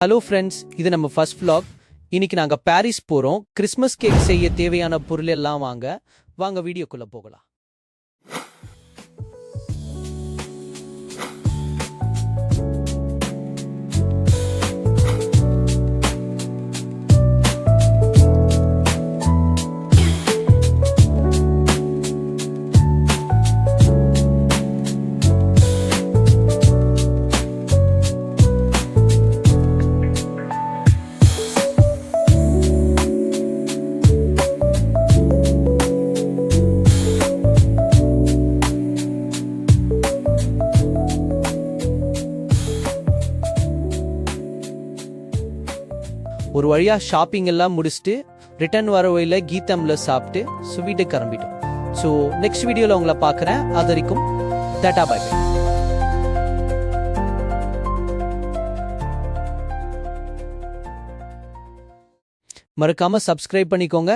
Hello friends, இது நம்ம first vlog. இன்னைக்கு நாங்க பாரிஸ் போறோம். கிறிஸ்மஸ் கேக் செய்ய தேவையான பொருள் எல்லாம் வாங்க வீடியோக்குள்ள போகலாம். ஒரு வழியா ஷாப்பிங் எல்லாம் முடிச்சுட்டு ரிட்டர்ன் வர வழியில கீதம்ல சாப்பிட்டு வீட்டுக்கு கிளம்பிட்டோம். ஸோ நெக்ஸ்ட் வீடியோவில் உங்களை பார்க்குறேன். அது வரைக்கும் டாடா பை பை. மறக்காம சப்ஸ்கிரைப் பண்ணிக்கோங்க.